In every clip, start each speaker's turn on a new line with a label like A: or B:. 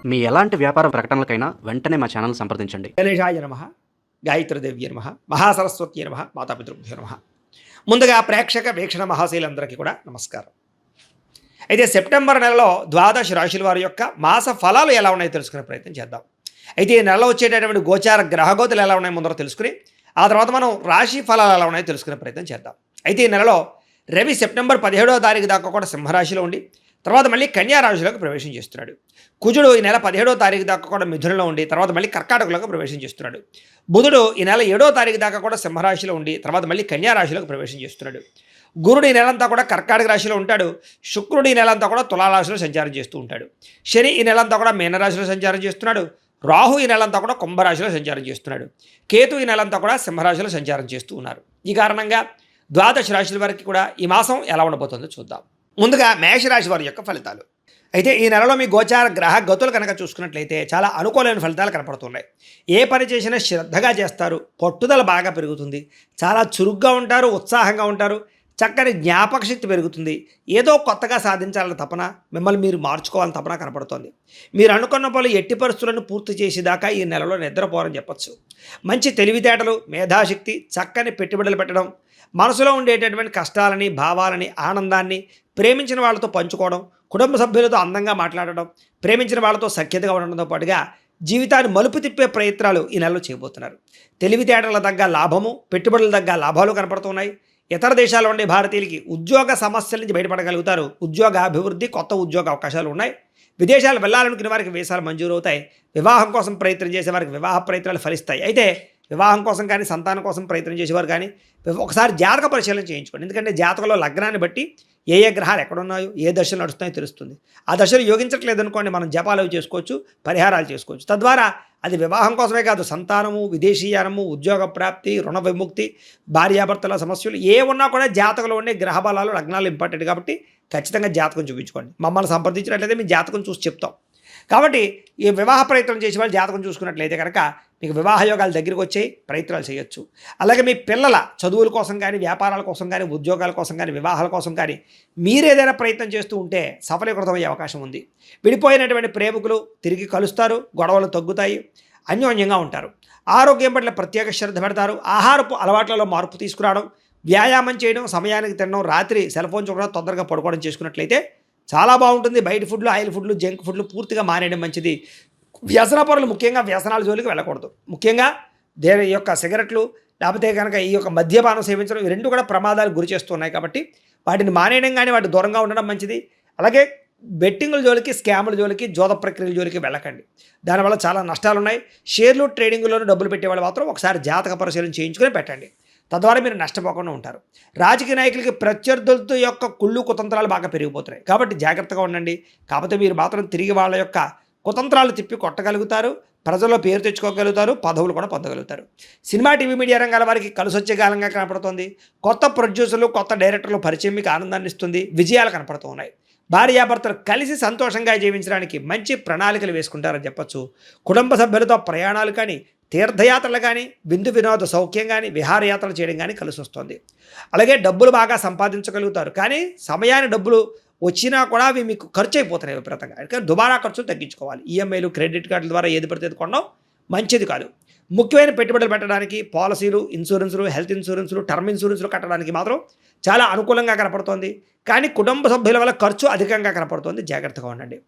A: మీ ఎలాంటి వ్యాపార ప్రకటనలకైనా వెంటనే మా ఛానల్ సంప్రదించండి.
B: గణేశాయ నమః, గాయత్రీదేవ్య నమః, మహాసరస్వతి నమః, మాతాపితృభ్యో నమః. ముందుగా ప్రేక్షక వీక్షణ మహాశీలందరికీ కూడా నమస్కారం. అయితే సెప్టెంబర్ నెలలో ద్వాదశ రాశుల వారి యొక్క మాస ఫలాలు ఎలా ఉన్నాయో తెలుసుకునే ప్రయత్నం చేద్దాం. అయితే ఈ నెలలో వచ్చేటటువంటి గోచార గ్రహగోతులు ఎలా ఉన్నాయో ముందర తెలుసుకుని ఆ తర్వాత మనం రాశి ఫలాలు ఎలా ఉన్నాయో తెలుసుకునే ప్రయత్నం చేద్దాం. అయితే ఈ నెలలో రవి సెప్టెంబర్ 17వ తారీఖు దాకా కూడా సింహరాశిలో ఉండి తర్వాత మళ్ళీ కన్యా రాశిలోకి ప్రవేశం చేస్తున్నాడు. కుజుడు ఈ నెల 17వ తారీఖు దాకా కూడా మిథునంలో ఉండి తర్వాత మళ్ళీ కర్కాటకలోకి ప్రవేశం చేస్తున్నాడు. బుధుడు ఈ నెల 7వ తారీఖు దాకా కూడా సింహరాశిలో ఉండి తర్వాత మళ్ళీ కన్యా రాశిలోకి ప్రవేశం చేస్తున్నాడు. గురుడు ఈ నెలంతా కూడా కర్కాటక రాశిలో ఉంటాడు. శుక్రుడు ఈ నెలంతా కూడా తులారాశిలో సంచారం చేస్తూ ఉంటాడు. శని ఈ నెలంతా కూడా మీనరాశిలో సంచారం చేస్తున్నాడు. రాహు ఈ నెలంతా కూడా కుంభరాశిలో సంచారం చేస్తున్నాడు. కేతు ఈ నెలంతా కూడా సింహరాశిలో సంచారం చేస్తూ ఉన్నారు. ఈ కారణంగా ద్వాదశ రాశుల వారికి కూడా ఈ మాసం ఎలా ఉండబోతుందో చూద్దాం. ముందుగా మేషరాశి వారి యొక్క ఫలితాలు. అయితే ఈ నెలలో మీ గోచార గ్రహ గతులు కనుక చూసుకున్నట్లయితే చాలా అనుకూలమైన ఫలితాలు కనపడుతున్నాయి. ఏ పని చేసినా శ్రద్ధగా చేస్తారు, పట్టుదల బాగా పెరుగుతుంది, చాలా చురుగ్గా ఉంటారు, ఉత్సాహంగా ఉంటారు, చక్కని జ్ఞాపక శక్తి పెరుగుతుంది, ఏదో కొత్తగా సాధించాలని తపన, మిమ్మల్ని మీరు మార్చుకోవాలని తపన కనపడుతోంది. మీరు అనుకున్న పనులు ఎట్టి పరిస్థితులను పూర్తి చేసేదాకా ఈ నెలలో నిద్రపోరని చెప్పచ్చు. మంచి తెలివితేటలు, మేధాశక్తి, చక్కని పెట్టుబడులు పెట్టడం, మనసులో ఉండేటటువంటి కష్టాలని, భావాలని, ఆనందాన్ని ప్రేమించిన వాళ్ళతో పంచుకోవడం, కుటుంబ సభ్యులతో అందంగా మాట్లాడడం, ప్రేమించిన వాళ్ళతో సఖ్యతగా ఉండడంతో పాటుగా జీవితాన్ని మలుపు తిప్పే ప్రయత్నాలు ఈ నెలలో చేయబోతున్నారు. తెలివితేటల తగ్గ లాభము, పెట్టుబడుల తగ్గ లాభాలు కనపడుతున్నాయి. ఇతర దేశాల్లో ఉండే భారతీయులకి ఉద్యోగ సమస్యల నుంచి బయటపడగలుగుతారు. ఉద్యోగ అభివృద్ధి, కొత్త ఉద్యోగ అవకాశాలు ఉన్నాయి. విదేశాలు వెళ్ళాలనుకునే వారికి వీసాలు మంజూరు అవుతాయి. వివాహం కోసం ప్రయత్నం చేసే వారికి వివాహ ప్రయత్నాలు ఫలిస్తాయి. అయితే వివాహం కోసం కానీ సంతానం కోసం ప్రయత్నం చేసేవారు కానీ ఒకసారి జాతక పరిశీలన చేయించుకోండి. ఎందుకంటే జాతకంలో లగ్నాన్ని బట్టి ఏ ఏ గ్రహాలు ఎక్కడున్నాయో, ఏ దశలు నడుస్తున్నాయో తెలుస్తుంది. ఆ దశలు యోగించట్లేదు అనుకోండి, మనం జపాలు చేసుకోవచ్చు, పరిహారాలు చేసుకోవచ్చు. తద్వారా అది వివాహం కోసమే కాదు, సంతానము, విదేశీయానము, ఉద్యోగ ప్రాప్తి, రుణ విముక్తి, భార్యాభర్తల సమస్యలు ఏ ఉన్నా కూడా జాతకంలో ఉండే గ్రహ బలాలు, లగ్నాలు ఇంపార్టెంట్ కాబట్టి ఖచ్చితంగా జాతకం చూపించుకోండి. మమ్మల్ని సంప్రదించినట్లయితే మేము జాతకం చూసి చెప్తాం. కాబట్టి ఈ వివాహ ప్రయత్నం చేసే వాళ్ళు జాతకం చూసుకున్నట్లయితే కనుక మీకు వివాహ యోగాల దగ్గరికి వచ్చే ప్రయత్నాలు చేయొచ్చు. అలాగే మీ పిల్లల చదువుల కోసం కానీ, వ్యాపారాల కోసం కానీ, ఉద్యోగాల కోసం కానీ, వివాహాల కోసం కానీ మీరు ఏదైనా ప్రయత్నం చేస్తూ ఉంటే సఫలీకృతమయ్యే అవకాశం ఉంది. విడిపోయినటువంటి ప్రేమికులు తిరిగి కలుస్తారు, గొడవలు తగ్గుతాయి, అన్యోన్యంగా ఉంటారు. ఆరోగ్యం పట్ల ప్రత్యేక శ్రద్ధ పెడతారు. ఆహారపు అలవాట్లలో మార్పు తీసుకురావడం, వ్యాయామం చేయడం, సమయానికి తినడం, రాత్రి సెల్ ఫోన్ చూడడం, తొందరగా పడుకోవడం చేసుకున్నట్లయితే చాలా బాగుంటుంది. బయట ఫుడ్లు, ఆయిల్ ఫుడ్లు, జంక్ ఫుడ్లు పూర్తిగా మానేయడం మంచిది. వ్యసన పరులు ముఖ్యంగా వ్యసనాల జోలికి వెళ్ళకూడదు. ముఖ్యంగా దేని యొక్క సిగరెట్లు లేకపోతే కనుక ఈ యొక్క మద్యపానం సేవించడం, ఈ రెండు కూడా ప్రమాదాలకు గురి చేస్తున్నాయి. కాబట్టి వాటిని మానేయడం కానీ వాటి దూరంగా ఉండడం మంచిది. అలాగే బెట్టింగుల జోలికి, స్కాముల జోలికి, జోద ప్రక్రియల జోలికి వెళ్ళకండి. దానివల్ల చాలా నష్టాలు ఉన్నాయి. షేర్లు, ట్రేడింగ్లోనూ డబ్బులు పెట్టేవాళ్ళు మాత్రం ఒకసారి జాతక పరిశీలన చేయించుకొని పెట్టండి. తద్వారా మీరు నష్టపోకుండా ఉంటారు. రాజకీయ నాయకులకి ప్రత్యర్థులతో యొక్క కుళ్ళు కుతంత్రాలు బాగా పెరిగిపోతున్నాయి. కాబట్టి జాగ్రత్తగా ఉండండి. కాకపోతే మీరు మాత్రం తిరిగి వాళ్ళ యొక్క కుతంత్రాలు తిప్పి కొట్టగలుగుతారు, ప్రజల్లో పేరు తెచ్చుకోగలుగుతారు, పదవులు కూడా పొందగలుగుతారు. సినిమా, టీవీ, మీడియా రంగాల వారికి కలిసొచ్చే కాలంగా కనపడుతుంది. కొత్త ప్రొడ్యూసర్లు, కొత్త డైరెక్టర్లు పరిచయం మీకు ఆనందాన్ని ఇస్తుంది. విజయాలు కనపడుతూ ఉన్నాయి. భార్యాభర్తలు కలిసి సంతోషంగా జీవించడానికి మంచి ప్రణాళికలు వేసుకుంటారని చెప్పచ్చు. కుటుంబ సభ్యులతో ప్రయాణాలు కానీ, తీర్థయాత్రలు కానీ, విందు వినోద సౌఖ్యం కానీ, విహారయాత్రలు చేయడం కానీ కలిసి వస్తుంది. అలాగే డబ్బులు బాగా సంపాదించగలుగుతారు. కానీ సమయాన్ని డబ్బులు వచ్చినా కూడా అవి మీకు ఖర్చు అయిపోతున్నాయి విపరీతంగా. అందుకని దుబారా ఖర్చులు తగ్గించుకోవాలి. ఈఎంఐలు, క్రెడిట్ కార్డుల ద్వారా ఏది పడితే కొనడం మంచిది కాదు. ముఖ్యమైన పెట్టుబడులు పెట్టడానికి పాలసీలు, ఇన్సూరెన్సులు, హెల్త్ ఇన్సూరెన్సులు, టర్మ్ ఇన్సూరెన్సులు కట్టడానికి మాత్రం చాలా అనుకూలంగా కనపడుతోంది. కానీ కుటుంబ సభ్యుల వల్ల ఖర్చు అధికంగా కనపడుతోంది. జాగ్రత్తగా ఉండండి.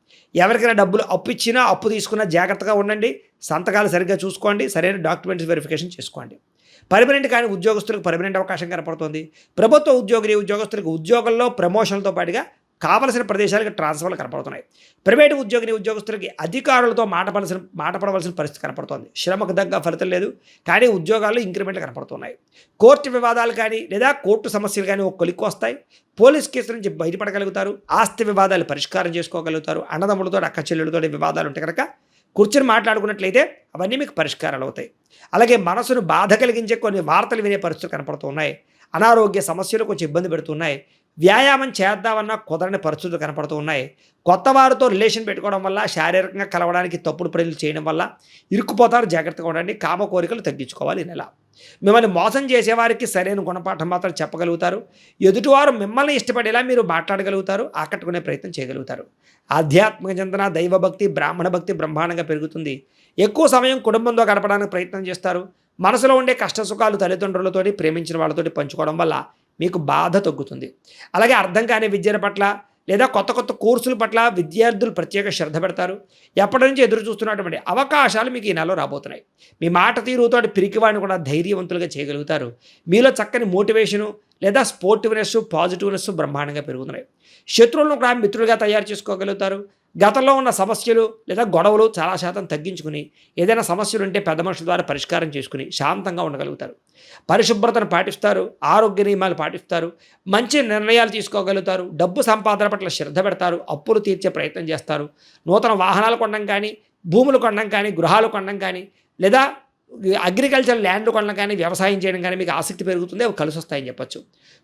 B: ఎవరికైనా డబ్బులు అప్పు ఇచ్చినా, అప్పు తీసుకున్నా జాగ్రత్తగా ఉండండి. సంతకాలు సరిగ్గా చూసుకోండి. సరైన డాక్యుమెంట్స్ వెరిఫికేషన్ చేసుకోండి. పర్మనెంట్ కానీ ఉద్యోగస్తులకు పర్మనెంట్ అవకాశం కనపడుతోంది. ప్రభుత్వ ఉద్యోగులకు ఉద్యోగంలో ప్రమోషన్లతో పాటుగా కావలసిన ప్రదేశాలకు ట్రాన్స్ఫర్లు కనపడుతున్నాయి. ప్రైవేటు ఉద్యోగస్తులకి అధికారులతో మాట పడవలసిన పరిస్థితి కనపడుతోంది. శ్రమకు తగ్గ ఫలితం లేదు, కానీ ఉద్యోగాల్లో ఇంక్రిమెంట్లు కనపడుతున్నాయి. కోర్టు వివాదాలు కానీ లేదా కోర్టు సమస్యలు కానీ ఒక కొలిక్కి వస్తాయి. పోలీస్ కేసుల నుంచి బయటపడగలుగుతారు. ఆస్తి వివాదాలు పరిష్కారం చేసుకోగలుగుతారు. అన్నదమ్ములతో, అక్క చెల్లెలతో వివాదాలు ఉంటే కనుక కూర్చొని మాట్లాడుకున్నట్లయితే అవన్నీ మీకు పరిష్కారాలు అవుతాయి. అలాగే మనసును బాధ కలిగించే కొన్ని వార్తలు వినే పరిస్థితులు కనపడుతున్నాయి. అనారోగ్య సమస్యలు కొంచెం ఇబ్బంది పెడుతున్నాయి. వ్యాయామం చేద్దామన్నా కుదరని పరిస్థితులు కనపడుతూ ఉన్నాయి. కొత్త వారితో రిలేషన్ పెట్టుకోవడం వల్ల, శారీరకంగా కలవడానికి తప్పుడు పనులు చేయడం వల్ల ఇరుక్కుపోతారు. జాగ్రత్తగా ఉండండి. కామ కోరికలు తగ్గించుకోవాలి ఈ నెల. మిమ్మల్ని మోసం చేసేవారికి సరైన గుణపాఠం మాత్రం చెప్పగలుగుతారు. ఎదుటివారు మిమ్మల్ని ఇష్టపడేలా మీరు మాట్లాడగలుగుతారు, ఆకట్టుకునే ప్రయత్నం చేయగలుగుతారు. ఆధ్యాత్మిక చింతన, దైవభక్తి, బ్రాహ్మణ భక్తి బ్రహ్మాండంగా పెరుగుతుంది. ఎక్కువ సమయం కుటుంబంతో గడపడానికి ప్రయత్నం చేస్తారు. మనసులో ఉండే కష్టసుఖాలు తల్లిదండ్రులతోటి, ప్రేమించిన వాళ్ళతోటి పంచుకోవడం వల్ల మీకు బాధ తగ్గుతుంది. అలాగే అర్థం కాని విద్యల పట్ల లేదా కొత్త కొత్త కోర్సుల పట్ల విద్యార్థులు ప్రత్యేక శ్రద్ధ పెడతారు. ఎప్పటి నుంచి ఎదురు చూస్తున్నటువంటి అవకాశాలు మీకు ఈ నెలలో రాబోతున్నాయి. మీ మాట తీరుతోటి పిరికివాడిని కూడా ధైర్యవంతులుగా చేయగలుగుతారు. మీలో చక్కని మోటివేషను లేదా స్పోర్టివ్నెస్, పాజిటివ్నెస్ బ్రహ్మాండంగా పెరుగుతున్నాయి. శత్రువులను కూడా మిత్రులుగా తయారు చేసుకోగలుగుతారు. గతంలో ఉన్న సమస్యలు లేదా గొడవలు చాలా శాతం తగ్గించుకుని ఏదైనా సమస్యలు ఉంటే పెద్ద మనుషుల ద్వారా పరిష్కారం చేసుకుని శాంతంగా ఉండగలుగుతారు. పరిశుభ్రతను పాటిస్తారు, ఆరోగ్య నియమాలు పాటిస్తారు, మంచి నిర్ణయాలు తీసుకోగలుగుతారు, డబ్బు సంపాదన పట్ల శ్రద్ధ పెడతారు, అప్పులు తీర్చే ప్రయత్నం చేస్తారు. నూతన వాహనాలు కొనడం కానీ, భూములు కొనడం కానీ, గృహాలు కొనడం కానీ, లేదా అగ్రికల్చర్ ల్యాండ్ కొనడం కానీ, వ్యవసాయం చేయడం కానీ మీకు ఆసక్తి పెరుగుతుంది. అవి కలిసి వస్తాయని చెప్పొచ్చు.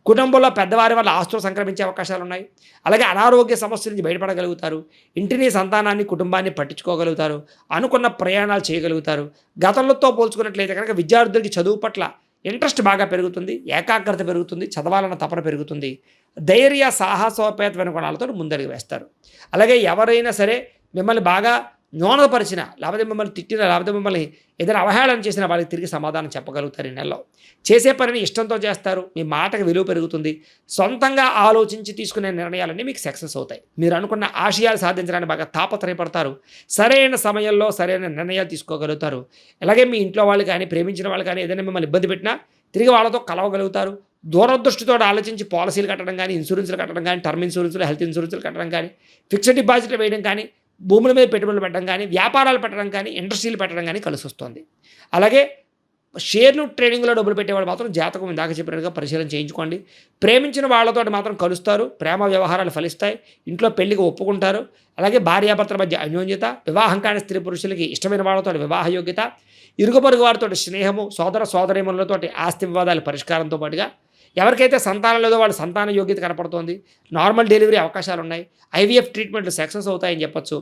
B: కుటుంబంలో పెద్దవారి వల్ల ఆస్తులు సంక్రమించే అవకాశాలు ఉన్నాయి. అలాగే అనారోగ్య సమస్యల నుంచి బయటపడగలుగుతారు. ఇంటిని, సంతానాన్ని, కుటుంబాన్ని పట్టించుకోగలుగుతారు. అనుకున్న ప్రయాణాలు చేయగలుగుతారు. గతంలో పోల్చుకున్నట్లయితే కనుక విద్యార్థులకి చదువు పట్ల ఇంట్రెస్ట్ బాగా పెరుగుతుంది, ఏకాగ్రత పెరుగుతుంది, చదవాలన్న తపన పెరుగుతుంది. ధైర్య, సాహసోపేతమైన గుణాలతో ముందడుగు వేస్తారు. అలాగే ఎవరైనా సరే మిమ్మల్ని బాగా న్యూనపరిచిన, లేకపోతే మిమ్మల్ని తిట్టిన, లేకపోతే మిమ్మల్ని ఏదైనా అవహేళన చేసిన వాళ్ళకి తిరిగి సమాధానం చెప్పగలుగుతారు. ఈ నెలలో చేసే పనిని ఇష్టంతో చేస్తారు. మీ మాటకు విలువ పెరుగుతుంది. సొంతంగా ఆలోచించి తీసుకునే నిర్ణయాలన్నీ మీకు సక్సెస్ అవుతాయి. మీరు అనుకున్న ఆశయాలు సాధించడానికి బాగా తాపత్రయపడతారు. సరైన సమయంలో సరైన నిర్ణయాలు తీసుకోగలుగుతారు. అలాగే మీ ఇంట్లో వాళ్ళు కానీ, ప్రేమించిన వాళ్ళు కానీ ఏదైనా మిమ్మల్ని ఇబ్బంది పెట్టినా తిరిగి వాళ్ళతో కలవగలుగుతారు. దూరదృష్టితో ఆలోచించి పాలసీలు కట్టడం కానీ, ఇన్సూరెన్స్లు కట్టడం కానీ, టర్మ్ ఇన్సూరెన్స్లు, హెల్త్ ఇన్సూరెన్స్లు కట్టడం కానీ, ఫిక్స్డ్ డిపాజిట్లు వేయడం కానీ, భూముల మీద పెట్టుబడులు పెట్టడం కానీ, వ్యాపారాలు పెట్టడం కానీ, ఇండస్ట్రీలు పెట్టడం కానీ కలిసి వస్తుంది. అలాగే షేర్లు, ట్రేడింగ్లో డబ్బులు పెట్టేవాళ్ళు మాత్రం జాతకం ఇందాక చెప్పినట్టుగా పరిశీలన చేయించుకోండి. ప్రేమించిన వాళ్ళతో మాత్రం కలుస్తారు. ప్రేమ వ్యవహారాలు ఫలిస్తాయి. ఇంట్లో పెళ్లికి ఒప్పుకుంటారు. అలాగే భార్యాభర్తల మధ్య అన్యోన్యత, వివాహం కాని స్త్రీ పురుషులకి ఇష్టమైన వాళ్ళతో వివాహ యోగ్యత, ఇరుగు పొరుగు వారితో స్నేహము, సోదర సోదరీమణులతోటి ఆస్తి వివాదాల పరిష్కారంతో పాటుగా ఎవరికైతే సంతానం లేదో వాళ్ళ సంతాన యోగ్యత కనపడుతోంది. నార్మల్ డెలివరీ అవకాశాలు ఉన్నాయి. ఐవీఎఫ్ ట్రీట్మెంట్లు సక్సెస్ అవుతాయని చెప్పొచ్చు.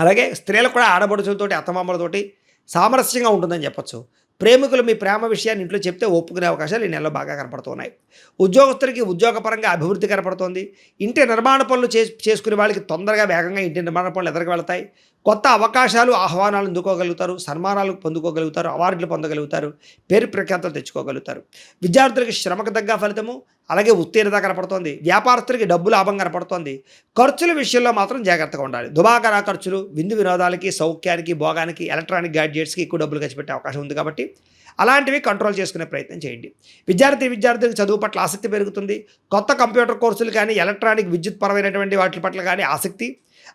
B: అలాగే స్త్రీలకు కూడా ఆడబడుచులతోటి, అత్తమామలతోటి సామరస్యంగా ఉంటుందని చెప్పొచ్చు. ప్రేమికులు మీ ప్రేమ విషయాన్ని ఇంట్లో చెప్తే ఒప్పుకునే అవకాశాలు ఈ నెలలో బాగా కనపడుతున్నాయి. ఉద్యోగస్తులకి ఉద్యోగపరంగా అభివృద్ధి కనపడుతోంది. ఇంటి నిర్మాణ పనులు చేసుకునే వాళ్ళకి తొందరగా వేగంగా ఇంటి నిర్మాణ పనులు ఎదురుకు వెళ్తాయి. కొత్త అవకాశాలు, ఆహ్వానాలు అందుకోగలుగుతారు. సన్మానాలు పొందుకోగలుగుతారు. అవార్డులు పొందగలుగుతారు. పేరు ప్రఖ్యాతలు తెచ్చుకోగలుగుతారు. విద్యార్థులకి శ్రమకు తగ్గ ఫలితము, అలాగే ఉత్తీర్ణత కనపడుతోంది. వ్యాపారస్తులకి డబ్బు లాభం కనపడుతోంది. ఖర్చుల విషయంలో మాత్రం జాగ్రత్తగా ఉండాలి. దుబాకరా ఖర్చులు, విందు వినోదాలకి, సౌఖ్యానికి, భోగానికి, ఎలక్ట్రానిక్ గ్యాడ్జెట్స్కి ఎక్కువ డబ్బులు ఖర్చు పెట్టే అవకాశం ఉంది. కాబట్టి అలాంటివి కంట్రోల్ చేసుకునే ప్రయత్నం చేయండి. విద్యార్థులకు చదువు పట్ల ఆసక్తి పెరుగుతుంది. కొత్త కంప్యూటర్ కోర్సులు కానీ, ఎలక్ట్రానిక్ విద్యుత్ పరమైనటువంటి వాటి పట్ల కానీ ఆసక్తి,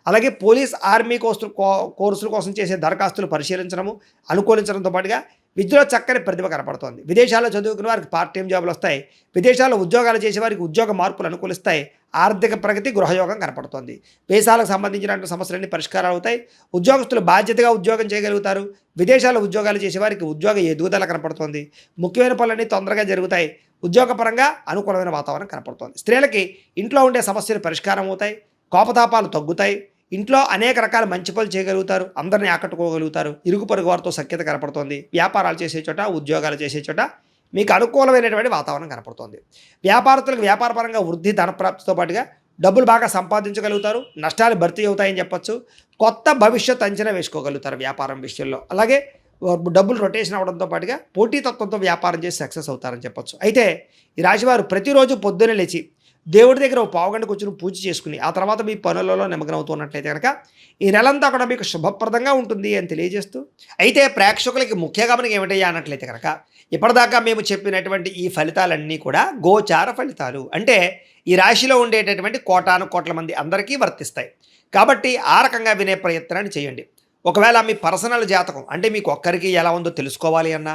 B: అలాగే పోలీస్, ఆర్మీ కోర్సుల కోసం చేసే దరఖాస్తులు పరిశీలించడము, అనుకూలించడంతో పాటుగా విద్యలో చక్కని ప్రతిభ కనపడుతోంది. విదేశాల్లో చదువుకునే వారికి పార్ట్ టైం జాబులు వస్తాయి. విదేశాల్లో ఉద్యోగాలు చేసే వారికి ఉద్యోగ మార్పులు అనుకూలిస్తాయి. ఆర్థిక ప్రగతి, గృహయోగం కనపడుతోంది. దేశాలకు సంబంధించిన సమస్యలన్నీ పరిష్కారాలు అవుతాయి. ఉద్యోగస్తులు బాధ్యతగా ఉద్యోగం చేయగలుగుతారు. విదేశాల్లో ఉద్యోగాలు చేసేవారికి ఉద్యోగ ఎదుగుదల కనపడుతోంది. ముఖ్యమైన పనులన్నీ తొందరగా జరుగుతాయి. ఉద్యోగపరంగా అనుకూలమైన వాతావరణం కనపడుతోంది. స్త్రీలకి ఇంట్లో ఉండే సమస్యలు పరిష్కారం అవుతాయి. కోపతాపాలు తగ్గుతాయి. ఇంట్లో అనేక రకాల మంచి పనులు చేయగలుగుతారు. అందరినీ ఆకట్టుకోగలుగుతారు. ఇరుగు పొరుగు వారితో సఖ్యత కనపడుతోంది. వ్యాపారాలు చేసే చోట, ఉద్యోగాలు చేసే చోట మీకు అనుకూలమైనటువంటి వాతావరణం కనపడుతోంది. వ్యాపారస్తులకు వ్యాపారపరంగా వృద్ధి, ధనప్రాప్తితో పాటుగా డబ్బులు బాగా సంపాదించగలుగుతారు. నష్టాలు భర్తీ అవుతాయని చెప్పొచ్చు. కొత్త భవిష్యత్ అంచనా వేసుకోగలుగుతారు వ్యాపారం విషయంలో. అలాగే డబ్బులు రొటేషన్ అవడంతో పాటుగా పోటీతత్వంతో వ్యాపారం చేసి సక్సెస్ అవుతారని చెప్పొచ్చు. అయితే ఈ రాశివారు ప్రతిరోజు పొద్దున్నే లేచి దేవుడి దగ్గర ఒక పావుగంట కూర్చుని పూజ చేసుకుని ఆ తర్వాత మీ పనులలో నిమగ్నం అవుతున్నట్లయితే కనుక ఈ నెలంతా కూడా మీకు శుభప్రదంగా ఉంటుంది అని తెలియజేస్తూ, అయితే ప్రేక్షకులకి ముఖ్య గమనిక ఏమిటయ్యా అన్నట్లయితే కనుక ఇప్పటిదాకా మేము చెప్పినటువంటి ఈ ఫలితాలన్నీ కూడా గోచార ఫలితాలు. అంటే ఈ రాశిలో ఉండేటటువంటి కోటాను కోట్ల మంది అందరికీ వర్తిస్తాయి. కాబట్టి ఆ రకంగా వినే ప్రయత్నాన్ని చేయండి. ఒకవేళ మీ పర్సనల్ జాతకం అంటే మీకు ఒక్కరికి ఎలా ఉందో తెలుసుకోవాలి అన్నా,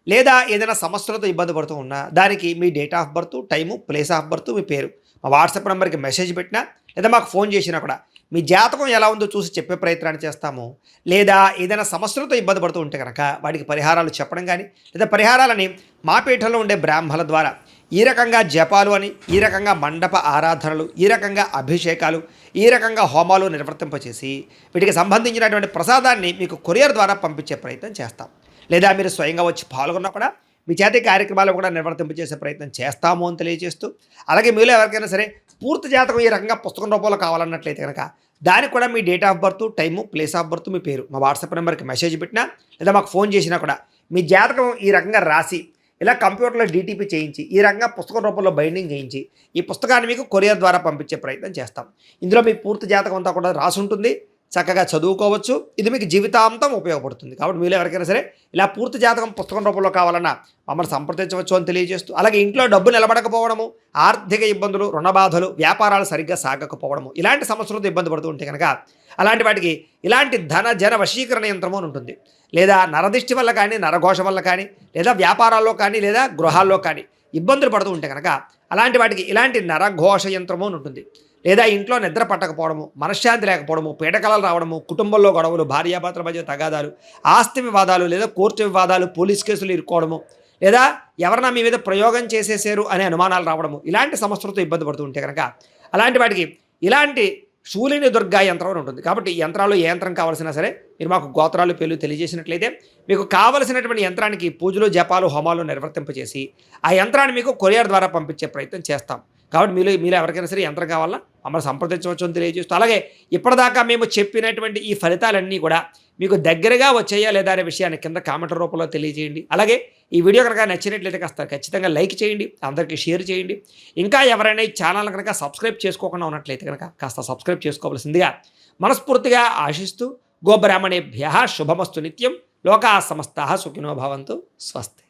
B: లేదా ఏదైనా సమస్యలతో ఇబ్బంది పడుతూ ఉన్నా దానికి మీ date of birth, time, place of birth, మీ పేరు మా వాట్సాప్ నెంబర్కి మెసేజ్ పెట్టినా లేదా మాకు ఫోన్ చేసినా కూడా మీ జాతకం ఎలా ఉందో చూసి చెప్పే ప్రయత్నాన్ని చేస్తాము. లేదా ఏదైనా సమస్యలతో ఇబ్బంది పడుతూ ఉంటే కనుక వాటికి పరిహారాలు చెప్పడం కానీ, లేదా పరిహారాలని మా పీఠంలో ఉండే బ్రాహ్మణుల ద్వారా ఈ రకంగా జపాలు అని, ఈ రకంగా మండప ఆరాధనలు, ఈ రకంగా అభిషేకాలు, ఈ రకంగా హోమాలు నిర్వర్తింపచేసి వీటికి సంబంధించినటువంటి ప్రసాదాన్ని మీకు కొరియర్ ద్వారా పంపించే ప్రయత్నం చేస్తాం. లేదా మీరు స్వయంగా వచ్చి పాల్గొన్నా కూడా మీ చేతి కార్యక్రమాలు కూడా నిర్వర్తింపజేసే ప్రయత్నం చేస్తాము అని తెలియజేస్తూ, అలాగే మీలో ఎవరికైనా సరే పూర్తి జాతకం ఈ రకంగా పుస్తకం రూపంలో కావాలన్నట్లయితే కనుక దానికి కూడా మీ date of birth, time, place of birth, మీ పేరు మా వాట్సాప్ నెంబర్కి మెసేజ్ పెట్టినా లేదా మాకు ఫోన్ చేసినా కూడా మీ జాతకం ఈ రకంగా రాసి ఇలా కంప్యూటర్లో డీటీపీ చేయించి ఈ రకంగా పుస్తకం రూపంలో బైండింగ్ చేయించి ఈ పుస్తకాన్ని మీకు కొరియర్ ద్వారా పంపించే ప్రయత్నం చేస్తాం. ఇందులో మీ పూర్తి జాతకం అంతా కూడా రాసి ఉంటుంది, చక్కగా చదువుకోవచ్చు. ఇది మీకు జీవితాంతం ఉపయోగపడుతుంది. కాబట్టి మీలో ఎవరికైనా సరే ఇలా పూర్తి జాతకం పుస్తకం రూపంలో కావాలన్నా మమ్మల్ని సంప్రదించవచ్చు అని తెలియజేస్తూ, అలాగే ఇంట్లో డబ్బు నిలబడకపోవడము, ఆర్థిక ఇబ్బందులు, రుణ బాధలు, వ్యాపారాలు సరిగ్గా సాగకపోవడము ఇలాంటి సమస్యలతో ఇబ్బంది పడుతూ ఉంటే కనుక అలాంటి వాటికి ఇలాంటి ధన జన వశీకరణ యంత్రము అని ఉంటుంది. లేదా నరదిష్టి వల్ల కానీ, నరఘోష వల్ల కానీ, లేదా వ్యాపారాల్లో కానీ, లేదా గృహాల్లో కానీ ఇబ్బందులు పడుతూ ఉంటే కనుక అలాంటి వాటికి ఇలాంటి నరఘోష యంత్రము అని ఉంటుంది. లేదా ఇంట్లో నిద్ర పట్టకపోవడము, మనశ్శాంతి లేకపోవడము, పీడకలలు రావడము, కుటుంబంలో గొడవలు, భార్యాభర్తల మధ్య తగాదాలు, ఆస్తి వివాదాలు, లేదా కోర్టు వివాదాలు, పోలీస్ కేసులు ఇరుక్కోవడము, లేదా ఎవరైనా మీ మీద ప్రయోగం చేసేసారు అనే అనుమానాలు రావడము ఇలాంటి సమస్యలతో ఇబ్బంది పడుతూ ఉంటే కనుక అలాంటి వాటికి ఇలాంటి శూలిని దుర్గా యంత్రం అని ఉంటుంది. కాబట్టి ఈ యంత్రాలు ఏ యంత్రం కావాల్సినా సరే మీరు మాకు గోత్రాలు పేర్లు తెలియజేసినట్లయితే మీకు కావలసినటువంటి యంత్రానికి పూజలు, జపాలు, హోమాలు నిర్వర్తింపజేసి ఆ యంత్రాన్ని మీకు కొరియర్ ద్వారా పంపించే ప్రయత్నం చేస్తాం. కాబట్టి మీలో ఎవరికైనా సరే యంత్రం కావాలా మమ్మల్ని సంప్రదించవచ్చు అని తెలియజేస్తూ, అలాగే ఇప్పటిదాకా మేము చెప్పినటువంటి ఈ ఫలితాలన్నీ కూడా మీకు దగ్గరగా వచ్చాయా లేదా అనే విషయాన్ని కింద కామెంట్ల రూపంలో తెలియజేయండి. అలాగే ఈ వీడియో కనుక నచ్చినట్లయితే కాస్త ఖచ్చితంగా లైక్ చేయండి, అందరికీ షేర్ చేయండి. ఇంకా ఎవరైనా ఈ ఛానల్ కనుక సబ్స్క్రైబ్ చేసుకోకుండా ఉన్నట్లయితే కనుక కాస్త సబ్స్క్రైబ్ చేసుకోవాల్సిందిగా మనస్ఫూర్తిగా ఆశిస్తూ, గోబ్రాహ్మణేభ్యః శుభమస్తు నిత్యం, లోకాः సమస్తాः సుఖినో భవంతు. స్వస్తి.